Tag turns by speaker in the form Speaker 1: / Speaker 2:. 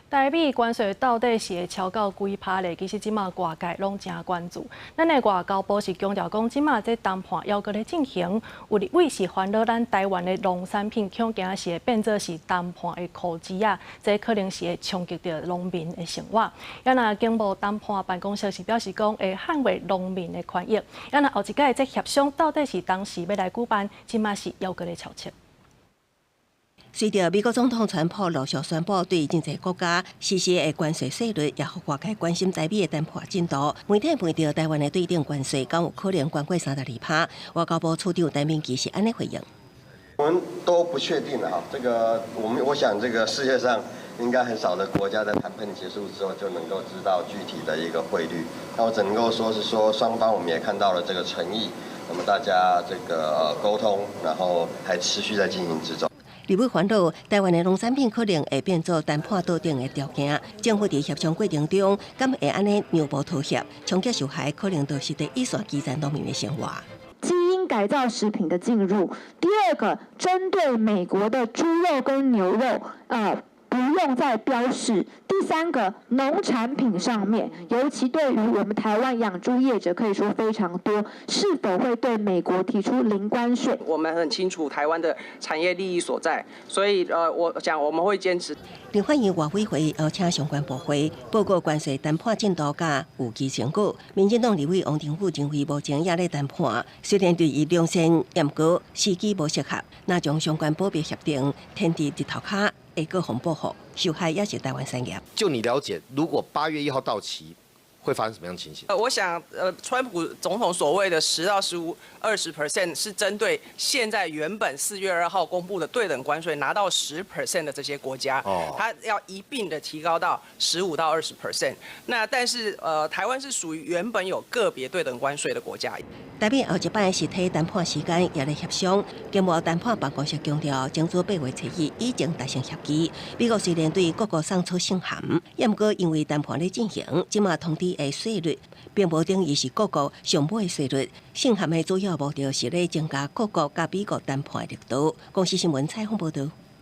Speaker 1: 台美关税到底是会超到几趴咧？其实即马外界拢真关注。咱的外交部是强调讲，即马这谈判还阁咧进行，有为是烦恼咱台湾的农产品恐惊是会变做是谈判的苦枝啊，这可能是会冲击到农民的生活。也那经贸谈判办公室是表示讲，会捍卫农民的权益。也那后一届这协商到底是当时要来举办，即马是还阁咧悄悄。
Speaker 2: 随着美国总统川普陆续宣布对真济国家实施的关税税率，也互外界关心台美的谈判进度。媒体问到台湾的对顶关税敢有可能关过32%，外交部处长陈明基是安尼回应：
Speaker 3: 我们都不确定啊，这个我想这个世界上应该很少的国家在谈判结束之后就能够知道具体的一个汇率。那我只能够说是说双方我们也看到了这个诚意，那么大家这个沟通，然后还持续在进行之中。
Speaker 2: 立委烦恼，台湾的农产品可能会变作谈判倒定的条件。政府在协商过程中，敢会安尼让步妥协，冲击受害可能都是在一线基层农民的生活。
Speaker 4: 基因改造食品的进入，第二个，针对美国的猪肉跟牛肉，不用再标示。第三个，农产品上面，尤其对于我们台湾养猪业者，可以说非常多，是否会对美国提出零关税？
Speaker 5: 我们很清楚台湾的产业利益所在，所以我讲我们会坚持。
Speaker 2: 另欢迎外委会邀请相关部会报告关税谈判进度甲有机成果。民进党立委王定宇认为，目前也咧谈判，虽然对伊量身严格，时机无适合，那将相关保密协定填伫日头卡。 会个红保护，受害也是台湾产业。
Speaker 6: 就你了解，如果8月1号到期，会发生什么样的情形？
Speaker 5: 我想，川普总统所谓的10到20% 是针对现在原本4月2号公布的对等关税拿到10% 的这些国家，他要一并的提高到15到20%。那但是台湾是属于原本有个别对等关税的国家。
Speaker 2: 台美后一摆实体谈判时间也来协商，经贸谈判办公室强调，争取8月7日已经达成协议。美国虽然对各国送出信函，也毋过因为谈判咧进行，即马通知的税率，并无等于是各国上尾的税率。信函的主要目的是咧增加各国甲美国谈判的力度。公司新闻采访报道。